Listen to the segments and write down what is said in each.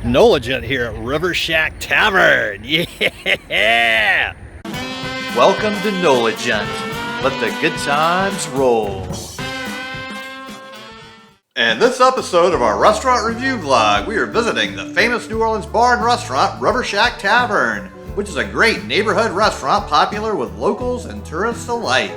Noligent here at Rivershack Tavern. Yeah! Welcome to Noligent. Let the good times roll. In this episode of our restaurant review vlog, we are visiting the famous New Orleans bar and restaurant Rivershack Tavern, which is a great neighborhood restaurant popular with locals and tourists alike.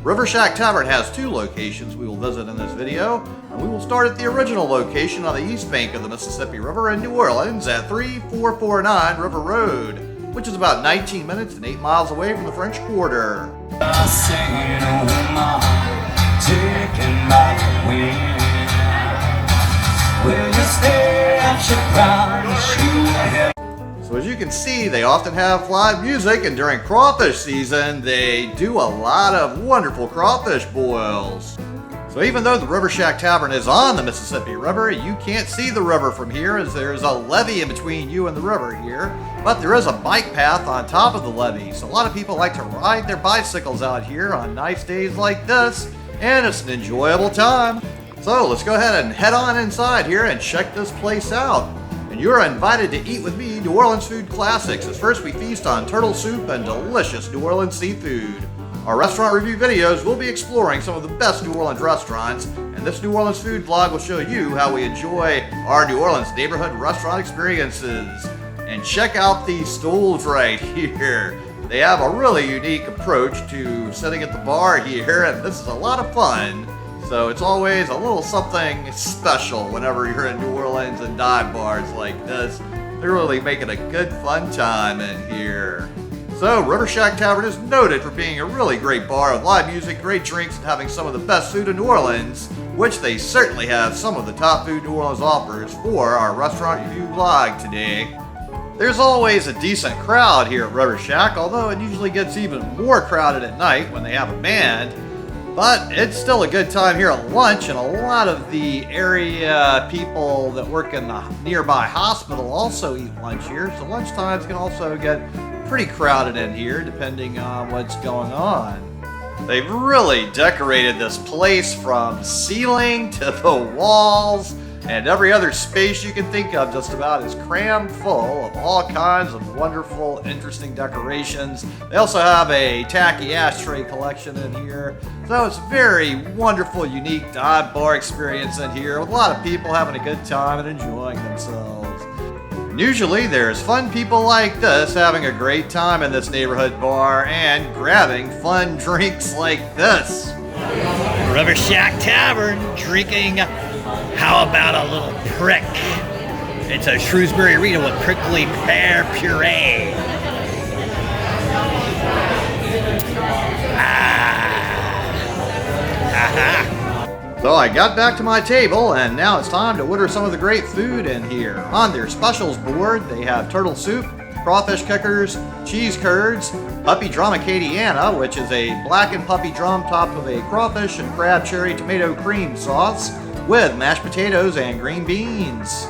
Rivershack Tavern has two locations we will visit in this video, and we will start at the original location on the east bank of the Mississippi River in New Orleans at 3449 River Road, which is about 19 minutes and 8 miles away from the French Quarter. So as you can see, they often have live music, and during crawfish season, they do a lot of wonderful crawfish boils. So even though the Rivershack Tavern is on the Mississippi River, you can't see the river from here as there's a levee in between you and the river here, but there is a bike path on top of the levee. So a lot of people like to ride their bicycles out here on nice days like this, and it's an enjoyable time. So let's go ahead and head on inside here and check this place out. And you're invited to eat with me New Orleans food classics, as first we feast on turtle soup and delicious New Orleans seafood. Our restaurant review videos will be exploring some of the best New Orleans restaurants, and this New Orleans food vlog will show you how we enjoy our New Orleans neighborhood restaurant experiences. And check out these stools right here. They have a really unique approach to sitting at the bar here, and this is a lot of fun. So it's always a little something special whenever you're in New Orleans and dive bars like this. They're really making a good fun time in here. So Rivershack Tavern is noted for being a really great bar with live music, great drinks, and having some of the best food in New Orleans, which they certainly have some of the top food New Orleans offers for our restaurant review vlog today. There's always a decent crowd here at Rivershack, although it usually gets even more crowded at night when they have a band. But it's still a good time here at lunch, and a lot of the area people that work in the nearby hospital also eat lunch here, so lunch times can also get pretty crowded in here depending on what's going on. They've really decorated this place from ceiling to the walls, and every other space you can think of just about is crammed full of all kinds of wonderful, interesting decorations. They also have a tacky ashtray collection in here. So it's a very wonderful, unique dive bar experience in here with a lot of people having a good time and enjoying themselves. And usually there's fun people like this having a great time in this neighborhood bar and grabbing fun drinks like this. Rivershack Tavern, drinking how about a little prick? It's a Shrewsbury Rita with prickly pear puree. So I got back to my table, and now it's time to order some of the great food in here. On their specials board, they have turtle soup, crawfish kickers, cheese curds, puppy drum Acadiana, which is a blackened puppy drum topped with a crawfish and crab cherry tomato cream sauce, with mashed potatoes and green beans.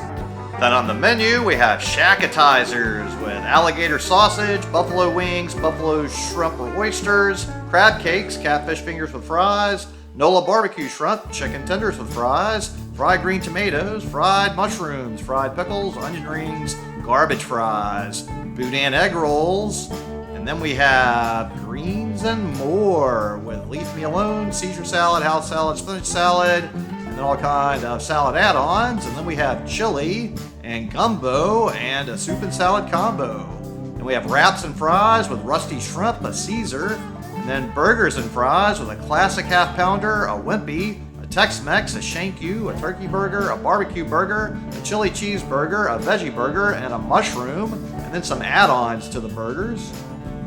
Then on the menu, we have shackatizers with alligator sausage, buffalo wings, buffalo shrimp or oysters, crab cakes, catfish fingers with fries, Nola barbecue shrimp, chicken tenders with fries, fried green tomatoes, fried mushrooms, fried pickles, onion rings, garbage fries, boudin egg rolls, and then we have greens and more with leaf mignonne, Caesar salad, house salad, spinach salad, and then all kind of salad add-ons. And then we have chili and gumbo and a soup and salad combo. And we have wraps and fries with rusty shrimp, a Caesar, and then burgers and fries with a classic half pounder, a Wimpy, a Tex-Mex, a Shank U, a turkey burger, a barbecue burger, a chili cheeseburger, a veggie burger, and a mushroom, and then some add-ons to the burgers.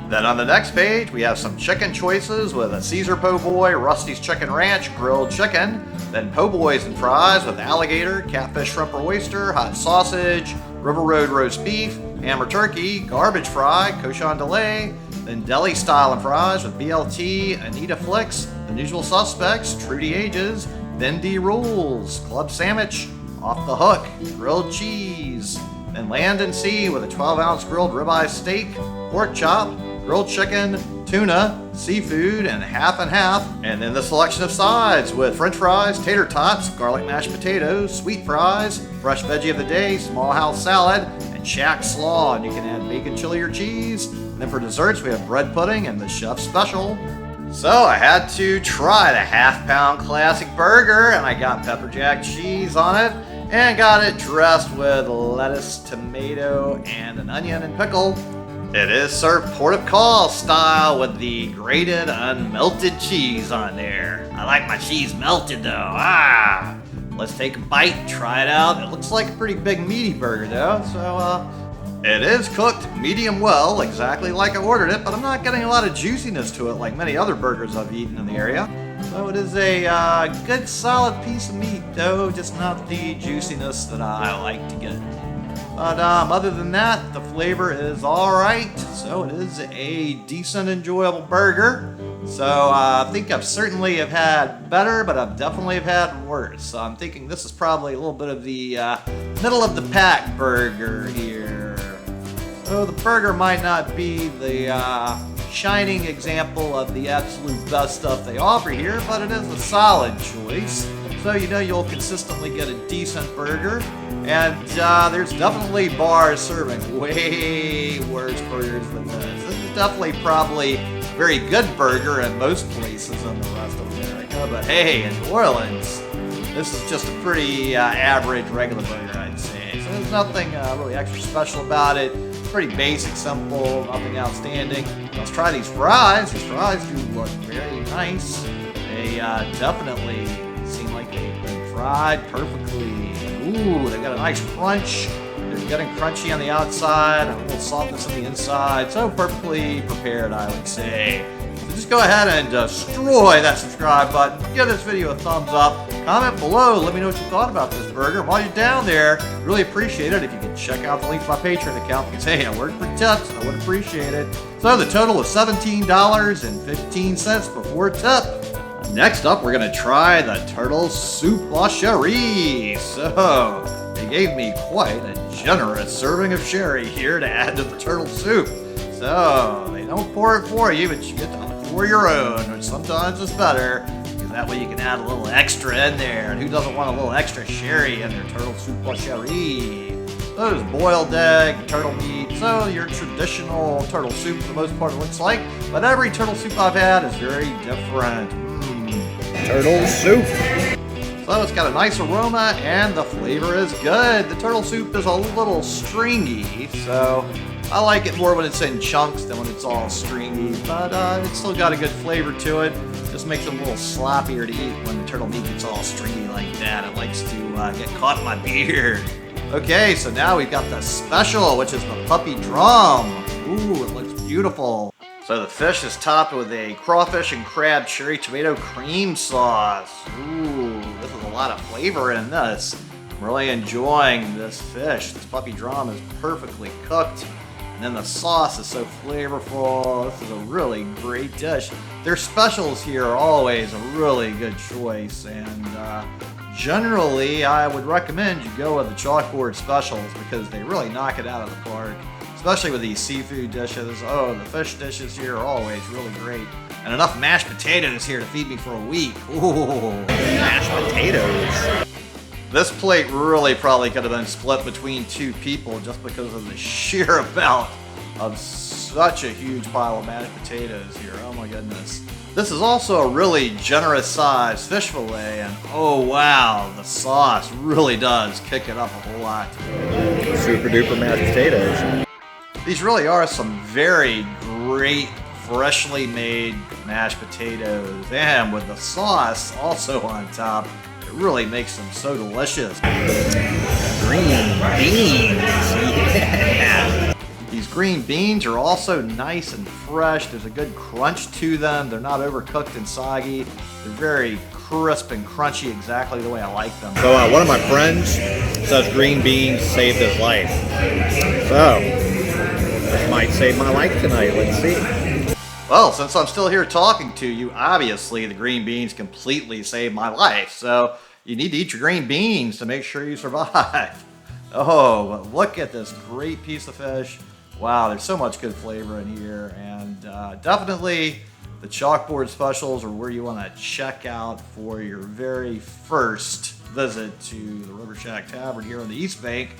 Then on the next page, we have some chicken choices with a Caesar po' boy, Rusty's Chicken Ranch, grilled chicken, then po' boys and fries with alligator, catfish, shrimp or oyster, hot sausage, River Road roast beef, ham or turkey, garbage fry, cochon de lait, then deli style and fries with BLT, Anita Flicks, The Usual Suspects, Trudy Ages, Bendy Rules, club sandwich, off the hook, grilled cheese, then land and sea with a 12-ounce grilled ribeye steak, pork chop, grilled chicken, tuna, seafood, and half, and then the selection of sides with french fries, tater tots, garlic mashed potatoes, sweet fries, fresh veggie of the day, small house salad, and shack slaw. And you can add bacon, chili, or cheese. And then for desserts, we have bread pudding and the chef's special. So I had to try the half-pound classic burger, and I got pepper jack cheese on it, and got it dressed with lettuce, tomato, and an onion and pickle. It is served port of call style with the grated unmelted cheese on there. I like my cheese melted though. Let's take a bite, try it out. It looks like a pretty big meaty burger though, so it is cooked medium well, exactly like I ordered it, but I'm not getting a lot of juiciness to it like many other burgers I've eaten in the area. So it is a good solid piece of meat though, just not the juiciness that I like to get. But other than that, the flavor is alright, so it is a decent, enjoyable burger. So I think I've certainly have had better, but I've definitely have had worse. So I'm thinking this is probably a little bit of the middle of the pack burger here. So the burger might not be the shining example of the absolute best stuff they offer here, but it is a solid choice. So you know you'll consistently get a decent burger. And there's definitely bars serving way worse burgers than this. This is definitely probably a very good burger in most places in the rest of America. But hey, in New Orleans, this is just a pretty average regular burger, I'd say. So there's nothing really extra special about it. It's pretty basic, simple, nothing outstanding. Let's try these fries. These fries do look very nice. They definitely seem like they've been fried perfectly. Ooh, they got a nice crunch. They're getting crunchy on the outside, and a little softness on the inside. So perfectly prepared, I would say. So just go ahead and destroy that subscribe button. Give this video a thumbs up. Comment below. Let me know what you thought about this burger. And while you're down there, really appreciate it if you can check out the link to my Patreon account, because hey, I work for tips and I would appreciate it. So the total is $17.15 before tip. Next up, we're gonna try the turtle soup au sherry. So, they gave me quite a generous serving of sherry here to add to the turtle soup. So, they don't pour it for you, but you get to pour your own, which sometimes is better, because that way you can add a little extra in there. And who doesn't want a little extra sherry in their turtle soup au sherry? So there's boiled egg, turtle meat, so your traditional turtle soup for the most part it looks like, but every turtle soup I've had is very different. Turtle soup. So it's got a nice aroma and the flavor is good. The turtle soup is a little stringy, so I like it more when it's in chunks than when it's all stringy, but it's still got a good flavor to it. Just makes it a little sloppier to eat when the turtle meat gets all stringy like that. It likes to get caught in my beard. Okay, so now we've got the special, which is the puppy drum. Ooh, it looks beautiful. So the fish is topped with a crawfish and crab cherry tomato cream sauce. Ooh, this is a lot of flavor in this. I'm really enjoying this fish. This puppy drum is perfectly cooked. And then the sauce is so flavorful. This is a really great dish. Their specials here are always a really good choice. And generally, I would recommend you go with the chalkboard specials because they really knock it out of the park. Especially with these seafood dishes. Oh, the fish dishes here are always really great. And enough mashed potatoes here to feed me for a week. Ooh, mashed potatoes. This plate really probably could have been split between two people just because of the sheer amount of such a huge pile of mashed potatoes here. Oh my goodness. This is also a really generous sized fish fillet, and oh wow, the sauce really does kick it up a whole lot. Super duper mashed potatoes. These really are some very great, freshly made mashed potatoes, and with the sauce also on top, it really makes them so delicious. Green beans, yeah! These green beans are also nice and fresh. There's a good crunch to them. They're not overcooked and soggy. They're very crisp and crunchy, exactly the way I like them. So one of my friends says green beans saved his life. So, this might save my life tonight. Let's see. Well, since I'm still here talking to you, obviously the green beans completely saved my life. So you need to eat your green beans to make sure you survive. Oh, but look at this great piece of fish. Wow, there's so much good flavor in here. And definitely the chalkboard specials are where you want to check out for your very first visit to the Rivershack Tavern here on the East Bank,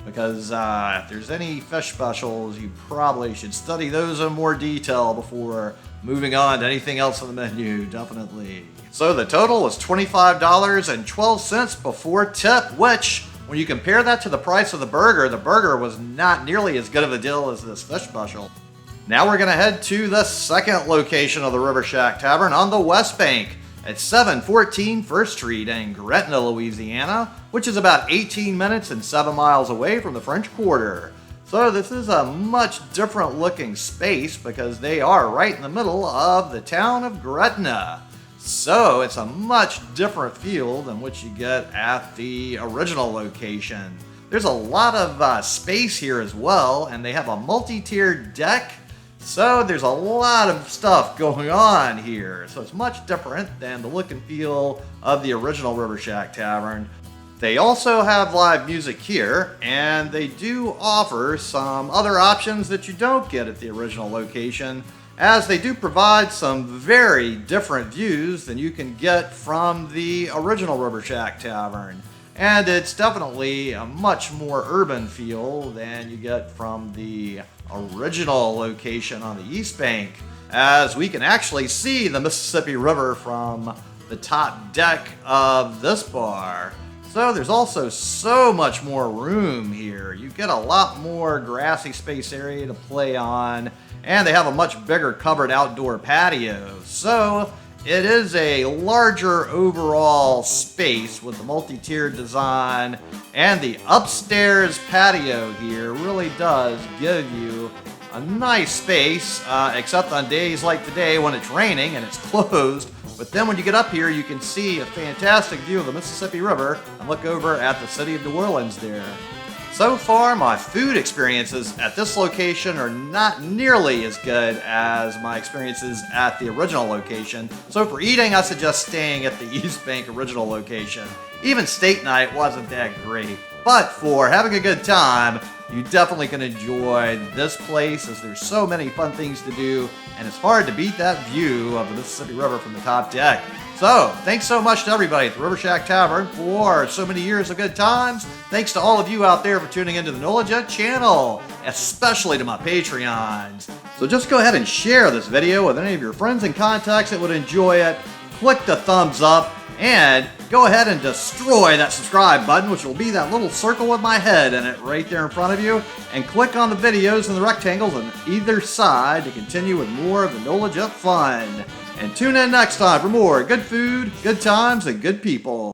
because if there's any fish specials, you probably should study those in more detail before moving on to anything else on the menu, definitely. So the total was $25.12 before tip, which, when you compare that to the price of the burger was not nearly as good of a deal as this fish special. Now we're going to head to the second location of the Rivershack Tavern on the West Bank at 714 First Street in Gretna, Louisiana, which is about 18 minutes and 7 miles away from the French Quarter. So this is a much different looking space because they are right in the middle of the town of Gretna. So it's a much different feel than what you get at the original location. There's a lot of space here as well, and they have a multi-tiered deck. So there's a lot of stuff going on here. So it's much different than the look and feel of the original Rivershack Tavern. They also have live music here, and they do offer some other options that you don't get at the original location, as they do provide some very different views than you can get from the original Rivershack Tavern. And it's definitely a much more urban feel than you get from the original location on the East Bank, as we can actually see the Mississippi River from the top deck of this bar. So there's also so much more room here. You get a lot more grassy space area to play on, and they have a much bigger covered outdoor patio. So it is a larger overall space with the multi-tiered design, and the upstairs patio here really does give you a nice space, except on days like today when it's raining and it's closed. But then when you get up here, you can see a fantastic view of the Mississippi River and look over at the city of New Orleans there. So far, my food experiences at this location are not nearly as good as my experiences at the original location. So for eating, I suggest staying at the East Bank original location. Even steak night wasn't that great. But for having a good time, you definitely can enjoy this place, as there's so many fun things to do, and it's hard to beat that view of the Mississippi River from the top deck. So, thanks so much to everybody at the Rivershack Tavern for so many years of good times. Thanks to all of you out there for tuning into the NOLAjet channel, especially to my Patreons. So just go ahead and share this video with any of your friends and contacts that would enjoy it. Click the thumbs up, and go ahead and destroy that subscribe button, which will be that little circle with my head in it right there in front of you. And click on the videos and the rectangles on either side to continue with more of the NOLAjet fun. And tune in next time for more good food, good times, and good people.